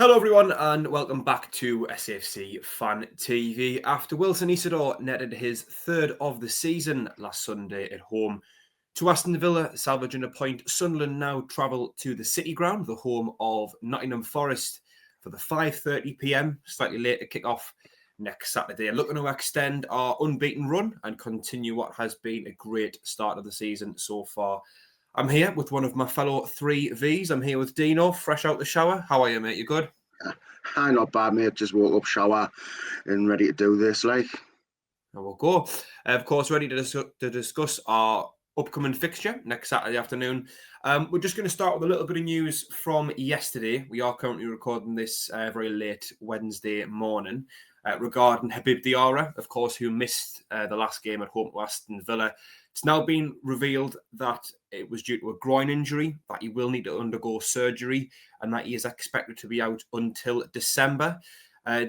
Hello everyone and welcome back to Safc Fan TV. After Wilson Isidore netted his third of the season last Sunday at home to Aston Villa, salvaging a point, Sunderland now travel to the City Ground, the home of Nottingham Forest, for the 5:30 p.m, slightly later kick-off next Saturday. Looking to extend our unbeaten run and continue what has been a great start of the season so far. I'm here with one of my fellow 3Vs. I'm here with DEANO, fresh out the shower. How are you, mate? You good? Hi, not bad, mate. Just woke up, shower, and ready to do this, like. And we'll go. Of course, ready to discuss our upcoming fixture next Saturday afternoon. We're just going to start with a little bit of news from yesterday. We are currently recording this very late Wednesday morning regarding Habib Diarra, of course, who missed the last game at home to Aston Villa. It's now been revealed that it was due to a groin injury, that he will need to undergo surgery, and that he is expected to be out until December.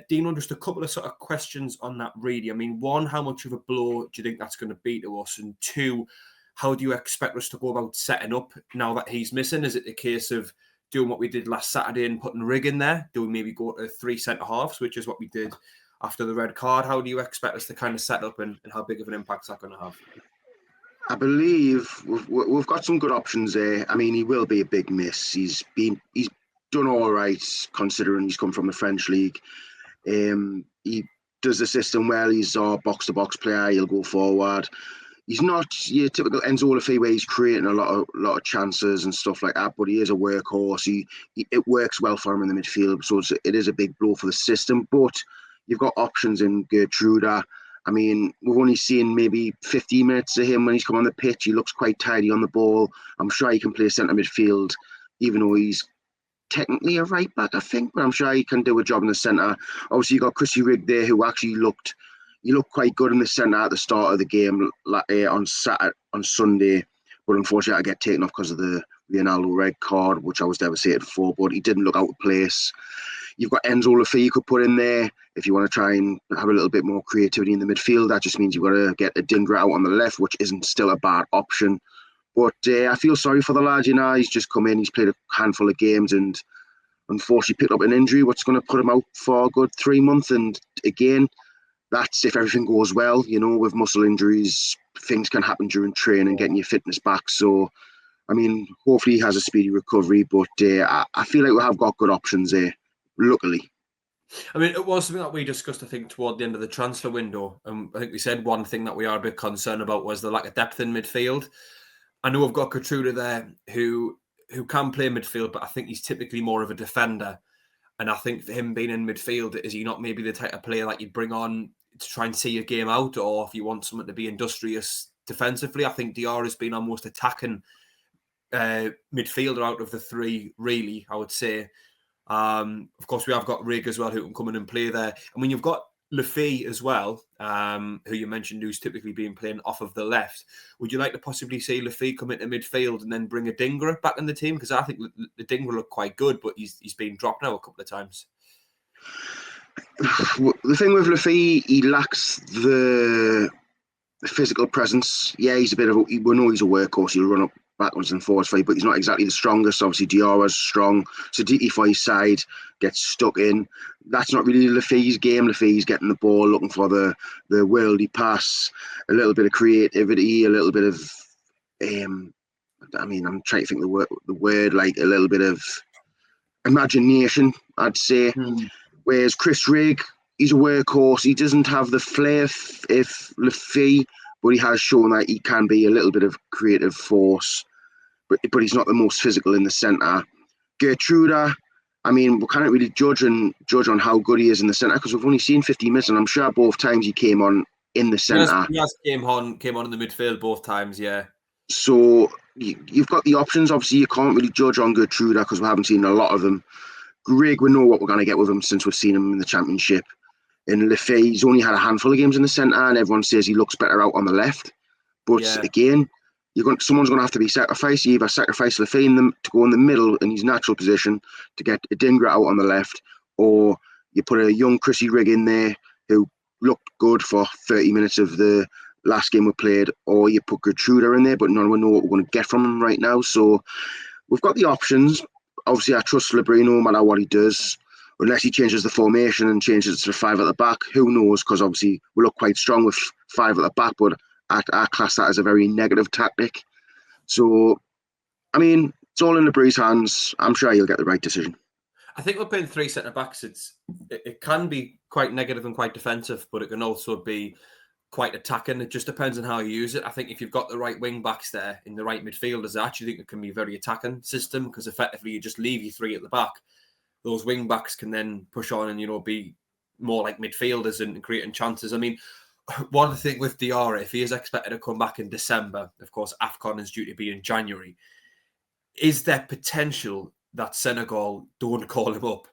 Dean, just a couple of sort of questions on that, really. I mean, one, how much of a blow do you think that's going to be to us? And two, how do you expect us to go about setting up now that he's missing? Is it a case of doing what we did last Saturday and putting Rig in there? Do we maybe go to 3 centre-halves, which is what we did after the red card? How do you expect us to kind of set up and how big of an impact is that going to have? I believe we've got some good options there. I mean, he will be a big miss. He's done all right considering he's come from the French league. He does the system well. He's our box-to-box player. He'll go forward. He's not your typical Enzo Lafay where he's creating a lot of chances and stuff like that, but he is a workhorse. It works well for him in the midfield, so it is a big blow for the system. But you've got options in Gertruda. I mean, we've only seen maybe 15 minutes of him when he's come on the pitch. He looks quite tidy on the ball. I'm sure he can play centre midfield, even though he's technically a right back, I think, but I'm sure he can do a job in the centre. Obviously, you've got Chrissy Rig there, who actually looked quite good in the centre at the start of the game on Sunday, but unfortunately, I get taken off because of the Ronaldo red card, which I was devastated for, but he didn't look out of place. You've got Enzo Lafay you could put in there if you want to try and have a little bit more creativity in the midfield. That just means you've got to get a Dingra out on the left, which isn't still a bad option. But I feel sorry for the lad. You know, he's just come in, he's played a handful of games and unfortunately picked up an injury, which is going to put him out for a good 3 months. And again, that's if everything goes well. You know, with muscle injuries, things can happen during training, getting your fitness back. So, I mean, hopefully he has a speedy recovery. But I feel like we have got good options there, luckily. I mean, it was something that we discussed, I think, toward the end of the transfer window. I think we said one thing that we are a bit concerned about was the lack of depth in midfield. I know we've got Gertruda there who can play midfield, but I think he's typically more of a defender. And I think for him being in midfield, is he not maybe the type of player that you'd bring on to try and see your game out, or if you want someone to be industrious defensively? I think Diarra has been our most attacking midfielder out of the three, really, I would say. Of course, we have got Rig as well, who can come in and play there. I mean, you've got Lafay as well, who you mentioned, who's typically been playing off of the left. Would you like to possibly see Lafay come into midfield and then bring a Dingra back in the team? Because I think the Dingra looked quite good, but he's been dropped now a couple of times. The thing with Lafay, he lacks the physical presence. Yeah, he's a bit of we know he's a workhorse. He'll run up backwards and forwards for you, but he's not exactly the strongest. Obviously, Diarra's strong. So Diti for his side gets stuck in. That's not really Lafay's game. Lafay's getting the ball, looking for the worldy pass, a little bit of creativity, a little bit of I mean, I'm trying to think the word like a little bit of imagination, I'd say. Whereas Chris Rig, he's a workhorse. He doesn't have the flair if Lafay, but he has shown that he can be a little bit of creative force. But he's not the most physical in the centre. Gertruda, I mean, we can't really judge on how good he is in the centre because we've only seen 15 minutes, and I'm sure both times he came on in the centre. He has came on in the midfield both times, yeah. So you've got the options. Obviously, you can't really judge on Gertruda because we haven't seen a lot of them. Greg, we know what we're going to get with him since we've seen him in the Championship. And Lafay, he's only had a handful of games in the centre, and everyone says he looks better out on the left. But again, someone's going to have to be sacrificed. You either sacrifice Lafay to go in the middle in his natural position to get a Dingra out on the left, or you put a young Chrissy Rig in there who looked good for 30 minutes of the last game we played, or you put Gertruda in there, but none of us know what we're going to get from him right now. So we've got the options. Obviously, I trust Lebrino no matter what he does. unless he changes the formation and changes it to 5 at the back. Who knows? Because obviously we look quite strong with 5 at the back, but I class that as a very negative tactic. So, I mean, it's all in the Breeze hands. I'm sure he'll get the right decision. I think we're playing 3 centre backs. It can be quite negative and quite defensive, but it can also be quite attacking. It just depends on how you use it. I think if you've got the right wing backs there in the right midfielders, I actually think it can be a very attacking system, because effectively you just leave your 3 at the back. Those wing backs can then push on and, be more like midfielders and creating chances. I mean, one thing with Diarra, if he is expected to come back in December, of course, AFCON is due to be in January, is there potential that Senegal don't call him up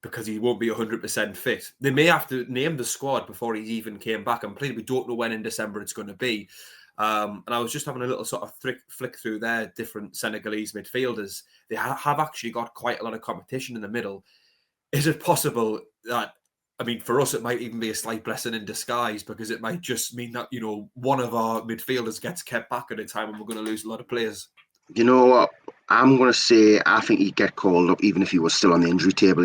because he won't be 100% fit? They may have to name the squad before he even came back and played. We don't know when in December it's going to be. And I was just having a little sort of flick through their different Senegalese midfielders. They have actually got quite a lot of competition in the middle. Is it possible that, I mean, for us, it might even be a slight blessing in disguise, because it might just mean that, one of our midfielders gets kept back at a time when we're going to lose a lot of players? You know what? I'm going to say I think he'd get called up even if he was still on the injury table,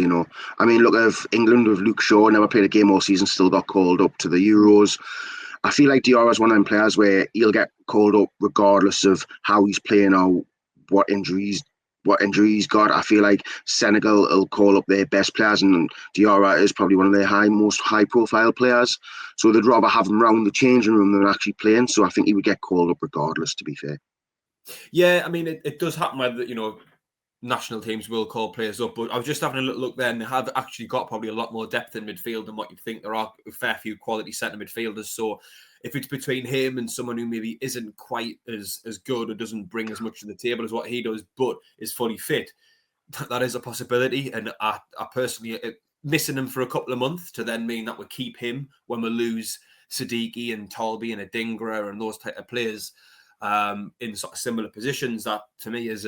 I mean, look at England with Luke Shaw, never played a game all season, still got called up to the Euros. I feel like Diarra is one of them players where he'll get called up regardless of how he's playing or what injury he's got. I feel like Senegal will call up their best players, and Diarra is probably one of their most high-profile players. So they'd rather have him around the changing room than actually playing. So I think he would get called up regardless, to be fair. Yeah, I mean, it does happen where, national teams will call players up, but I was just having a little look there, and they have actually got probably a lot more depth in midfield than what you'd think. There are a fair few quality centre midfielders, so if it's between him and someone who maybe isn't quite as good or doesn't bring as much to the table as what he does, but is fully fit, that is a possibility. And I personally, missing him for a couple of months to then mean that we keep him when we lose Siddiqui and Tolby and Adingra and those type of players in sort of similar positions, that to me is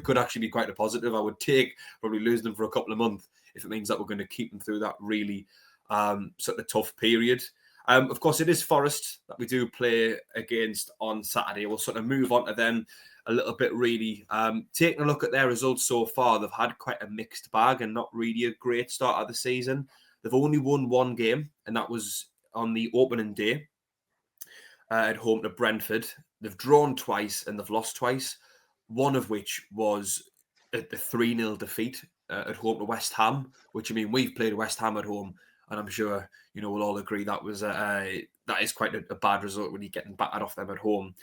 could actually be quite a positive. I would take probably losing them for a couple of months if it means that we're going to keep them through that really sort of tough period. Of course, it is Forest that we do play against on Saturday. We'll sort of move on to them a little bit, really. Taking a look at their results so far, they've had quite a mixed bag and not really a great start of the season. They've only won 1 game, and that was on the opening day at home to Brentford. They've drawn twice and they've lost twice, one of which was a 3-0 defeat at home to West Ham, which, I mean, we've played West Ham at home, and I'm sure, we'll all agree that was that is quite a bad result when you're getting battered off them at home.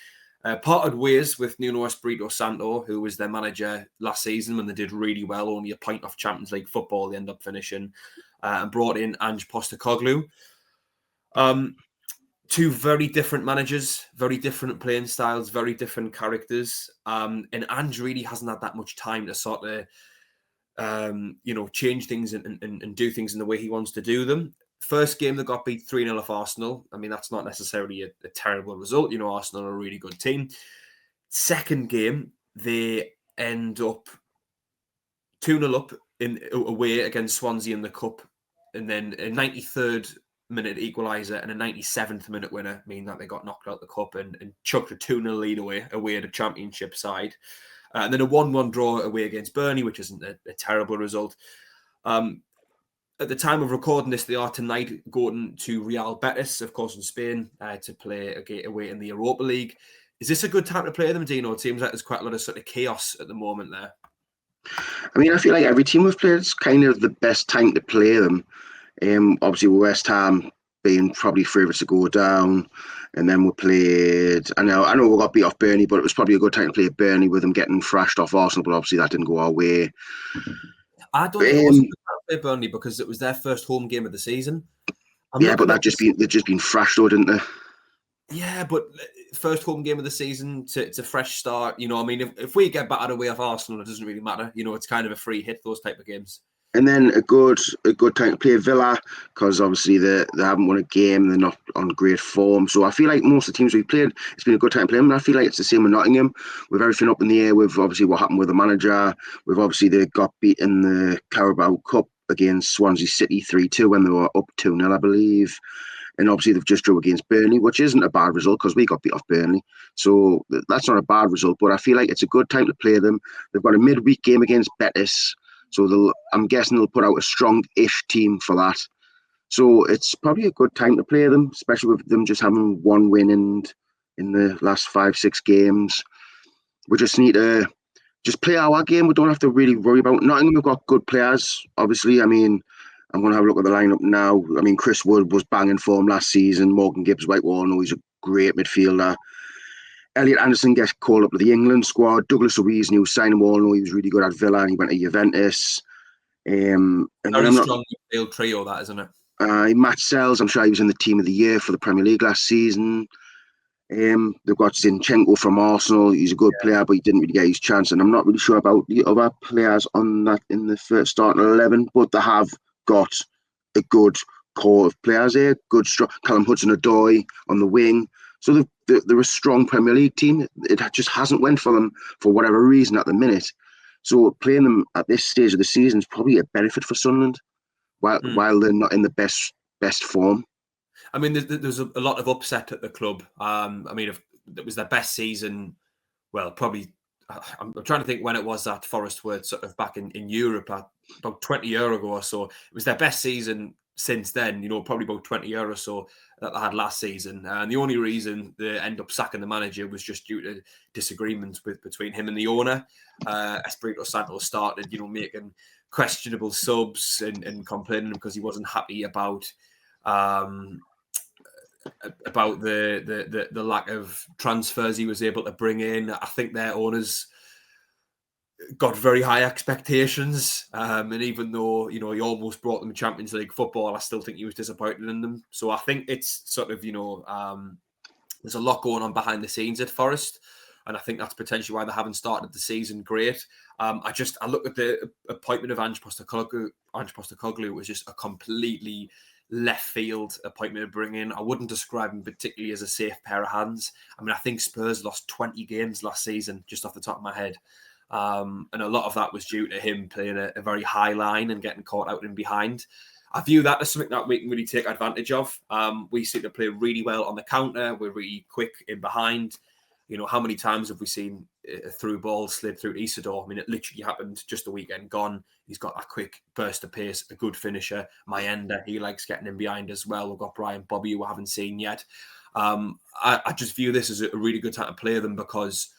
Parted ways with Nuno Espirito Santo, who was their manager last season when they did really well, only a point off Champions League football they end up finishing, and brought in Ange Postecoglou. 2 very different managers, very different playing styles, very different characters. And Ange really hasn't had that much time to sort of, change things and do things in the way he wants to do them. First game, they got beat 3-0 off Arsenal. I mean, that's not necessarily a terrible result. Arsenal are a really good team. Second game, they end up 2-0 up away against Swansea in the Cup. And then a 93rd minute equaliser and a 97th minute winner mean that they got knocked out the Cup and chucked a 2-0 lead away at a Championship side. And then a 1-1 draw away against Burnley, which isn't a terrible result. At the time of recording this, they are tonight going to Real Betis, of course, in Spain, to play away in the Europa League. Is this a good time to play them, Dino? It seems like there's quite a lot of sort of chaos at the moment there. I mean, I feel like every team we've played is kind of the best time to play them. Obviously, with West Ham being probably favourites to go down, and then we played. I know we got beat off Burnley, but it was probably a good time to play Burnley with them getting thrashed off Arsenal. But obviously, that didn't go our way. I don't think it was a good time to play Burnley because it was their first home game of the season. But they've just been thrashed, though, didn't they? Yeah, but first home game of the season, it's a fresh start. I mean, if we get battered away off Arsenal, it doesn't really matter. It's kind of a free hit, those type of games. And then a good time to play Villa, because obviously they haven't won a game, they're not on great form. So I feel like most of the teams we've played, it's been a good time to play them. And I feel like it's the same with Nottingham, with everything up in the air, with obviously what happened with the manager, with obviously they got beat in the Carabao Cup against Swansea City 3-2 when they were up 2-0, I believe. And obviously they've just drew against Burnley, which isn't a bad result because we got beat off Burnley. So that's not a bad result, but I feel like it's a good time to play them. They've got a midweek game against Betis. So I'm guessing they'll put out a strong-ish team for that. So it's probably a good time to play them, especially with them just having one win in the last 5-6 games. We just need to just play our game. We don't have to really worry about Nottingham. We've got good players, obviously. I mean, I'm going to have a look at the lineup now. I mean, Chris Wood was banging form last season. Morgan Gibbs-White, we all know he's a great midfielder. Elliot Anderson gets called up to the England squad. Douglas Luiz, new signing, we all know he was really good at Villa and he went to Juventus. And Very I'm not, strong midfield trio, that, isn't it? Matt Sells, I'm sure he was in the team of the year for the Premier League last season. They've got Zinchenko from Arsenal. He's a good player, but he didn't really get his chance. And I'm not really sure about the other players on that in the first starting 11, but they have got a good core of players here. Good, strong. Callum Hudson-Odoi on the wing. So they're a strong Premier League team. It just hasn't went for them for whatever reason at the minute. So playing them at this stage of the season is probably a benefit for Sunderland, while they're not in the best form. I mean, there's a lot of upset at the club. I mean, it was their best season. Well, probably. I'm trying to think when it was that Forest were sort of back in Europe about 20 years ago or so. It was their best season since then. Probably about 20 years or so that they had last season. And the only reason they end up sacking the manager was just due to disagreements between him and the owner. Espirito Santo started, making questionable subs and complaining because he wasn't happy about the lack of transfers he was able to bring in. I think their owners got very high expectations, and even though he almost brought them Champions League football, I still think he was disappointed in them. So I think it's sort of there's a lot going on behind the scenes at Forest, and I think that's potentially why they haven't started the season great. I look at the appointment of Ange Postecoglou. Ange Postecoglou was just a completely left field appointment to bring in. I wouldn't describe him particularly as a safe pair of hands. I mean, I think Spurs lost 20 games last season, just off the top of my head. And a lot of that was due to him playing a very high line and getting caught out in behind. I view that as something that we can really take advantage of. We seem to play really well on the counter. We're really quick in behind. How many times have we seen a through ball slid through to Isidore? I mean, it literally happened just a weekend gone. He's got that quick burst of pace, a good finisher. Mayenda, he likes getting in behind as well. We've got Brian Bobby, who I haven't seen yet. I just view this as a really good time to play them because,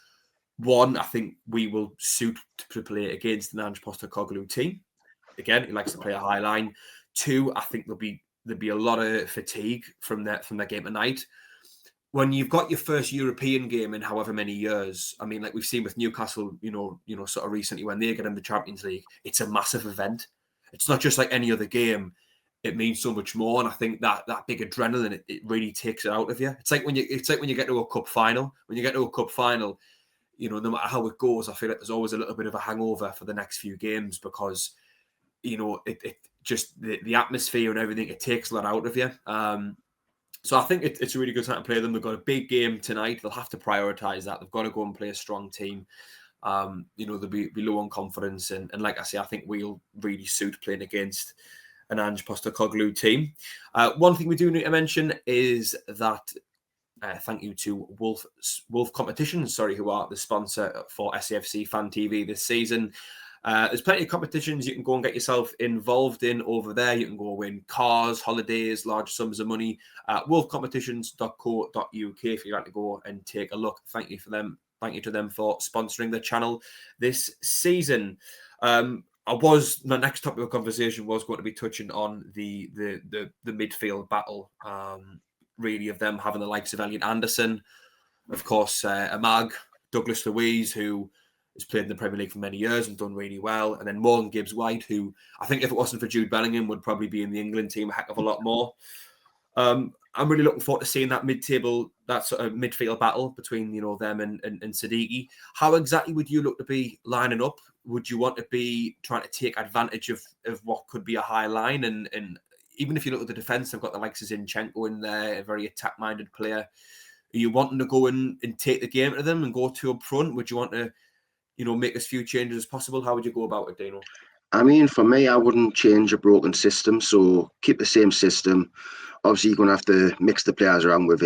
one, I think we will suit to play against the Ange Postecoglou team. Again, he likes to play a high line. Two, I think there'll be a lot of fatigue from their game tonight. When you've got your first European game in however many years, I mean, like we've seen with Newcastle, sort of recently when they get in the Champions League, it's a massive event. It's not just like any other game. It means so much more, and I think that big adrenaline, it really takes it out of you. It's like when you get to a cup final. When you get to a cup final, no matter how it goes, I feel like there's always a little bit of a hangover for the next few games because, it just the atmosphere and everything, it takes a lot out of you. So I think it's a really good time to play them. They've got a big game tonight. They'll have to prioritise that. They've got to go and play a strong team. They'll be low on confidence. And like I say, I think we'll really suit playing against an Ange Postecoglou team. One thing we do need to mention is that thank you to Wolf Competitions, who are the sponsor for SAFC Fan TV this season. There's plenty of competitions you can go and get yourself involved in over there. You can go win cars, holidays, large sums of money. wolfcompetitions.co.uk if you'd like to go and take a look. Thank you to them for sponsoring the channel this season. My next topic of conversation was going to be touching on the midfield battle, really, of them having the likes of Elliot Anderson, of course, Amag, Douglas Luiz, who has played in the Premier League for many years and done really well. And then Morgan Gibbs-White, who I think if it wasn't for Jude Bellingham would probably be in the England team a heck of a lot more. I'm really looking forward to seeing that that sort of midfield battle between them and Siddiqui. How exactly would you look to be lining up? Would you want to be trying to take advantage of what could be a high line? And even if you look at the defence, they've got the likes of Zinchenko in there, a very attack-minded player. Are you wanting to go and take the game to them and go two up front? Would you want to make as few changes as possible? How would you go about it, DEANO? I mean, for me, I wouldn't change a broken system. So keep the same system. Obviously, you're going to have to mix the players around with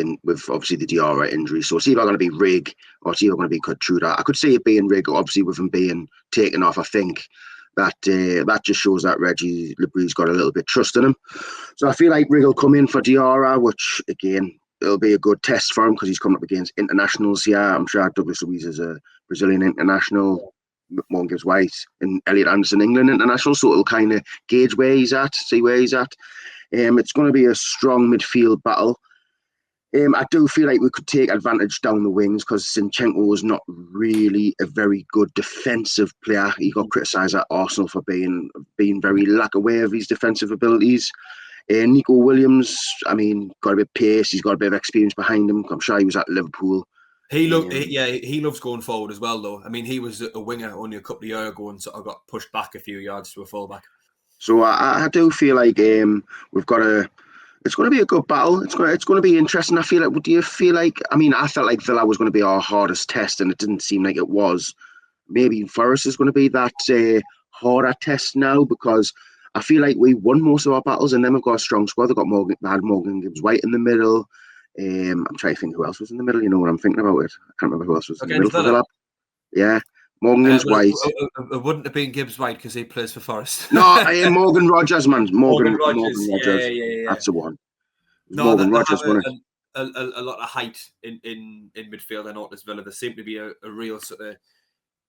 obviously the Diarra injury. So it's either going to be Rigg or it's either going to be Kutruda. I could see it being Rigg, obviously, with him being taken off, I think. that just shows that Reggie Lebrie's got a little bit of trust in him. So I feel like Rigg will come in for Diarra, which again it'll be a good test for him because he's coming up against internationals here. I'm sure Douglas Luiz is a Brazilian international, Morgan Gibbs White, and Elliot Anderson England international. So it'll kind of gauge where he's at, see where he's at. It's going to be a strong midfield battle. I do feel like we could take advantage down the wings because Zinchenko is not really a very good defensive player. He got criticised at Arsenal for being very lack aware of his defensive abilities. Nico Williams, I mean, got a bit of pace. He's got a bit of experience behind him. I'm sure he was at Liverpool. He loves going forward as well, though. I mean, he was a winger only a couple of years ago and sort of got pushed back a few yards to a fullback. So I do feel like we've got a. It's going to be a good battle. It's going to be interesting. I feel like. Do you feel like? I mean, I felt like Villa was going to be our hardest test, and it didn't seem like it was. Maybe Forest is going to be that harder test now because I feel like we won most of our battles, and then we've got a strong squad. They had Morgan Gibbs White in the middle. I'm trying to think who else was in the middle. You know what I'm thinking about it. I can't remember who else was in the middle for Villa. Yeah. Morgan Gibbs White. It wouldn't have been Gibbs White because he plays for Forest. No, Morgan Rogers, man. Morgan Rogers. Yeah. That's the one. Morgan Rogers won it. A lot of height in midfield. I noticed Villa. There seemed to be a real sort of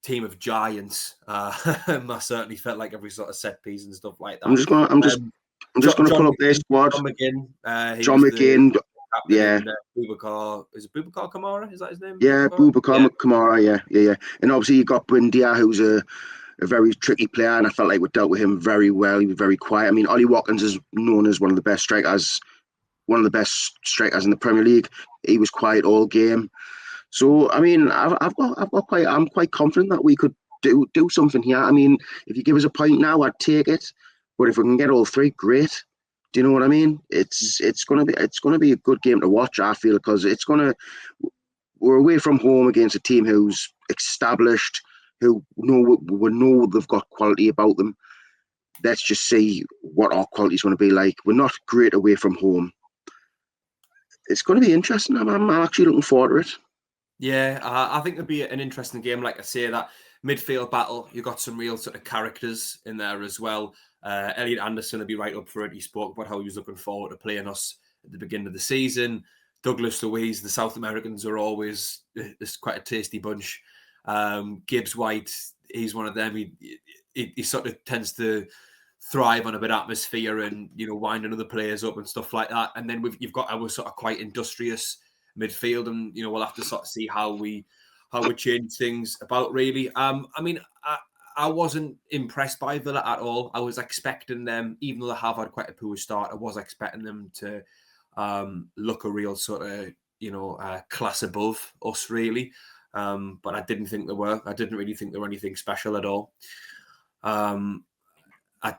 team of giants. I certainly felt like every sort of set piece and stuff like that. I'm just going to pull up their squad. John McGinn. Yeah. Boubacar, is it Boubacar Kamara? Is that his name? Yeah, Boubacar Kamara, yeah. And obviously you got Buendia, who's a very tricky player, and I felt like we dealt with him very well. He was very quiet. I mean, Ollie Watkins is known as one of the best strikers in the Premier League. He was quiet all game. So I mean, I'm quite confident that we could do something here. I mean, if you give us a point now, I'd take it. But if we can get all three, great. Do you know what I mean? It's gonna be a good game to watch. I feel because we're away from home against a team who's established, who we know they've got quality about them. Let's just see what our quality is going to be like. We're not great away from home. It's going to be interesting. I'm actually looking forward to it. Yeah, I think it'll be an interesting game. Like I say, that midfield battle, you've got some real sort of characters in there as well. Elliot Anderson will be right up for it. He spoke about how he was looking forward to playing us at the beginning of the season. Douglas Luiz, the South Americans are always quite a tasty bunch. Gibbs White, he's one of them. He sort of tends to thrive on a bit of atmosphere and, winding other players up and stuff like that. And then you've got our sort of quite industrious midfield, and we'll have to sort of see how we change things about, really. I mean, I wasn't impressed by Villa at all. I was expecting them, even though they have had quite a poor start, I was expecting them to look a real sort of, class above us, really. But I didn't think they were. I didn't really think they were anything special at all. I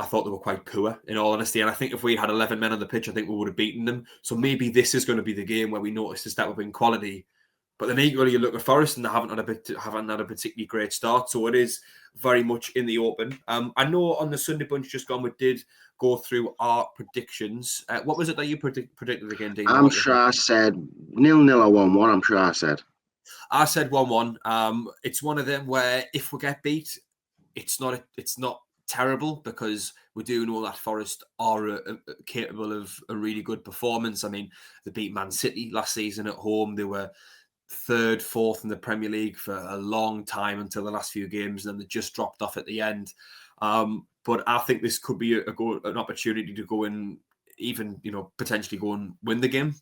thought they were quite poor, in all honesty. And I think if we had 11 men on the pitch, I think we would have beaten them. So maybe this is going to be the game where we notice a step up in quality. But then equally, you look at Forest and they haven't had a particularly great start. So it is very much in the open. I know on the Sunday Bunch just gone, we did go through our predictions. What was it that you predicted again, Dean? I'm sure I said 0-0 or 1-1. I'm sure I said. I said 1-1. It's one of them where if we get beat, it's not terrible, because we do know that Forest are capable of a really good performance. I mean, they beat Man City last season at home. They were 3rd, 4th in the Premier League for a long time until the last few games, and then they just dropped off at the end. But I think this could be an opportunity to go in, even potentially go and win the game.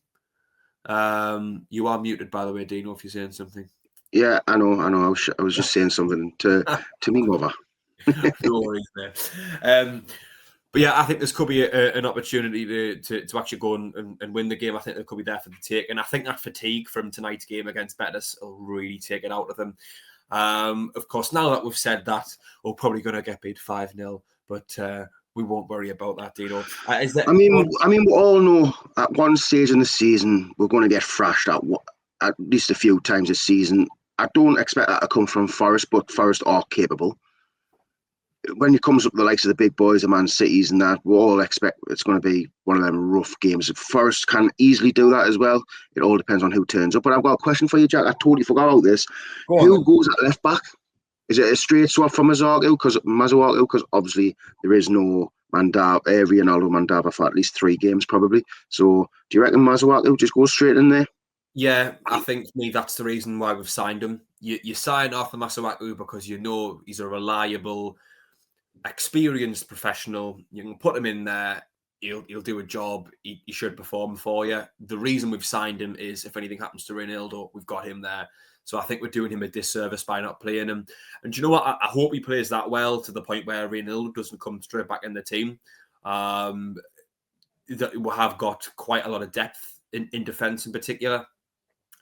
You are muted, by the way, Dino, if you're saying something. Yeah, I know. I was just saying something to me mother. No worries there. But yeah, I think this could be an opportunity to actually go and win the game. I think they could be there for the take. And I think that fatigue from tonight's game against Betis will really take it out of them. Of course, now that we've said that, we're probably going to get beat 5-0, but we won't worry about that, Dino. I mean, we all know at one stage in the season, we're going to get thrashed at least a few times this season. I don't expect that to come from Forest, but Forest are capable. When it comes up the likes of the big boys, the Man Cities and that, we all expect it's going to be one of them rough games. Forest can easily do that as well. It all depends on who turns up. But I've got a question for you, Jack. I totally forgot about this. Who goes at left back Is it a straight swap for Masuaku? Because obviously there is no Ronaldo Mandava for at least 3 games probably. So do you reckon Masuaku just goes straight in there? Yeah, I think for me that's the reason why we've signed him. You sign Arthur Masuaku because you know he's a reliable, experienced professional. You can put him in there. He'll do a job. He should perform for you. The reason we've signed him is if anything happens to Ronaldo, we've got him there. So I think we're doing him a disservice by not playing him. And do you know what? I hope he plays that well to the point where Ronaldo doesn't come straight back in the team. That we have got quite a lot of depth in defence in particular.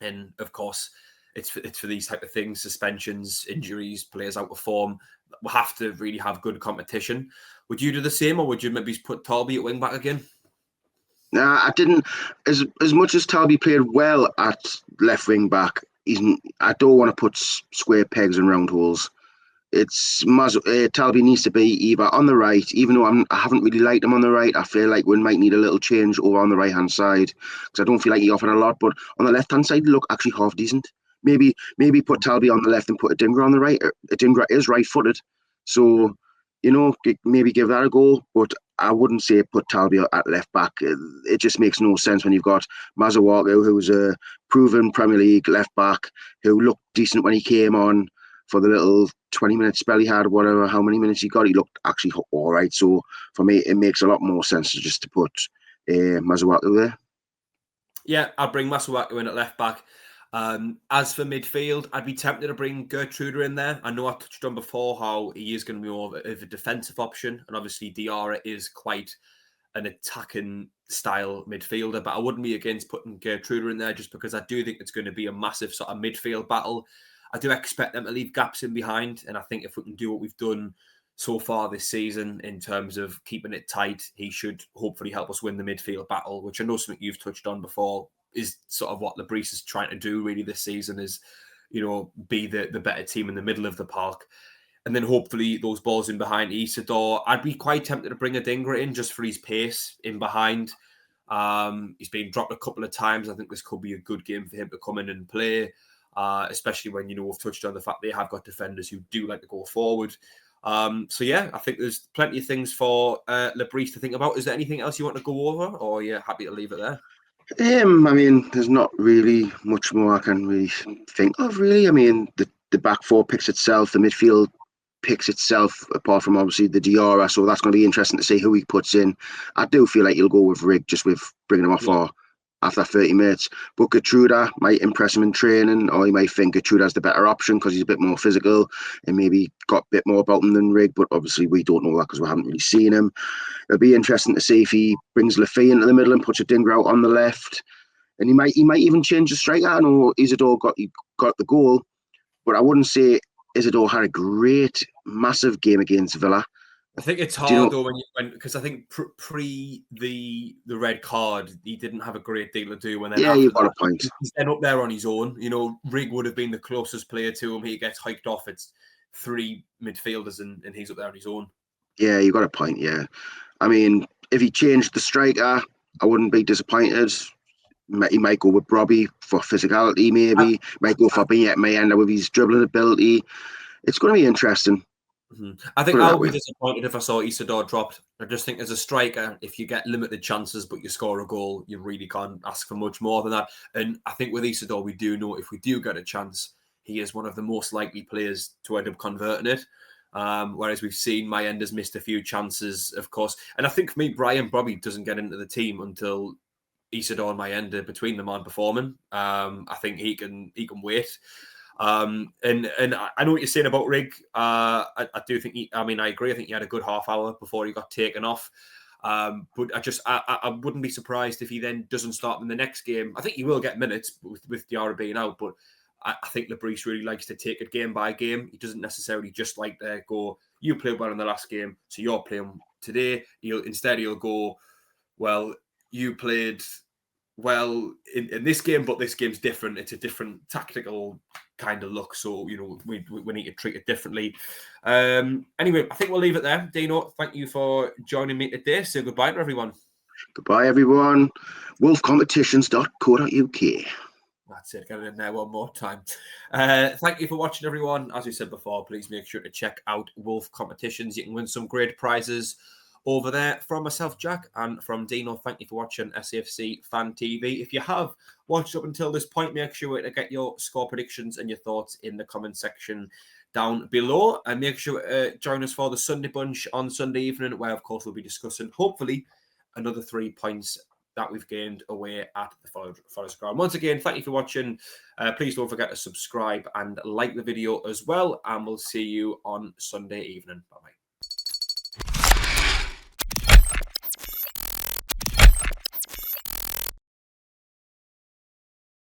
And of course, it's for these type of things, suspensions, injuries, players out of form. We'll have to really have good competition. Would you do the same, or would you maybe put Talby at wing back again? Nah, I didn't. As much as Talby played well at left wing back, I don't want to put square pegs in round holes. Talby needs to be either on the right, even though I haven't really liked him on the right. I feel like we might need a little change over on the right hand side because I don't feel like he offered a lot. But on the left hand side, look actually half decent. Maybe put Talby on the left and put Adingra on the right. Adingra is right footed, so maybe give that a go. But I wouldn't say put Talby at left back. It just makes no sense when you've got Masuaku, who's a proven Premier League left back, who looked decent when he came on for the little 20-minute spell he had, whatever, how many minutes he got, he looked actually all right. So for me, it makes a lot more sense just to put Masuaku there. Yeah, I'd bring Masuaku in at left back. As for midfield, I'd be tempted to bring Gertruder in there. I know I touched on before how he is going to be more of a defensive option, and obviously Diarra is quite an attacking style midfielder, but I wouldn't be against putting Gertruder in there just because I do think it's going to be a massive sort of midfield battle. I do expect them to leave gaps in behind, and I think if we can do what we've done so far this season in terms of keeping it tight, he should hopefully help us win the midfield battle, which I know something you've touched on before is sort of what Lebris is trying to do really this season is, be the better team in the middle of the park. And then hopefully those balls in behind Isidore. I'd be quite tempted to bring Adingra in just for his pace in behind. He's been dropped a couple of times. I think this could be a good game for him to come in and play. Especially when, we've touched on the fact they have got defenders who do like to go forward. So, yeah, I think there's plenty of things for Lebris to think about. Is there anything else you want to go over, or are you happy to leave it there? I mean, there's not really much more I can really think of, really. I mean, the back four picks itself, the midfield picks itself, apart from obviously the Diarra, so that's going to be interesting to see who he puts in. I do feel like he'll go with Rig just with bringing him off for after 30 minutes. But Gertruder might impress him in training, or he might think Gertruder's the better option because he's a bit more physical and maybe got a bit more about him than Rig, but obviously we don't know that because we haven't really seen him. It'll be interesting to see if he brings Lafay into the middle and puts Adingra out on the left. And he might even change the striker. I know Isidore got the goal, but I wouldn't say Isidore had a great, massive game against Villa. I think it's hard though because I think pre the red card he didn't have a great deal to do. When then you've got a point. He's then up there on his own. Rig would have been the closest player to him. He gets hiked off. It's 3 midfielders and he's up there on his own. Yeah, you got a point. Yeah, I mean, if he changed the striker, I wouldn't be disappointed. He might go with Robbie for physicality, maybe. Might go for Mayenda with his dribbling ability. It's going to be interesting. Mm-hmm. I think I would be disappointed if I saw Isidore dropped. I just think as a striker, if you get limited chances but you score a goal, you really can't ask for much more than that. And I think with Isidore, we do know if we do get a chance, he is one of the most likely players to end up converting it. Whereas we've seen Mayenda's missed a few chances, of course. And I think for me, Brian Brobby doesn't get into the team until Isidore and Mayenda between them aren't performing. I think he can wait. And I know what you're saying about Rig. I do think I agree. I think he had a good half hour before he got taken off. But I wouldn't be surprised if he then doesn't start in the next game. I think he will get minutes with Diarra being out, but I think Lebris really likes to take it game by game. He doesn't necessarily just like to go, you played well in the last game, so you're playing today. He'll go, well, you played well in this game, but this game's different. It's a different tactical kind of look, so we need to treat it differently. Anyway, I think we'll leave it there. DEANO, thank you for joining me today. Say goodbye to everyone. Goodbye, everyone. wolfcompetitions.co.uk. That's it. Get it in there one more time. Thank you for watching, everyone. As we said before, please make sure to check out Wolf Competitions. You can win some great prizes over there. From myself, Jack, and from DEANO, thank you for watching SAFC Fan TV. If you have watched up until this point, make sure to get your score predictions and your thoughts in the comment section down below. And make sure to join us for the Sunday Bunch on Sunday evening, where, of course, we'll be discussing, hopefully, another 3 points that we've gained away at the Forest Ground. Once again, thank you for watching. Please don't forget to subscribe and like the video as well. And we'll see you on Sunday evening. Bye-bye.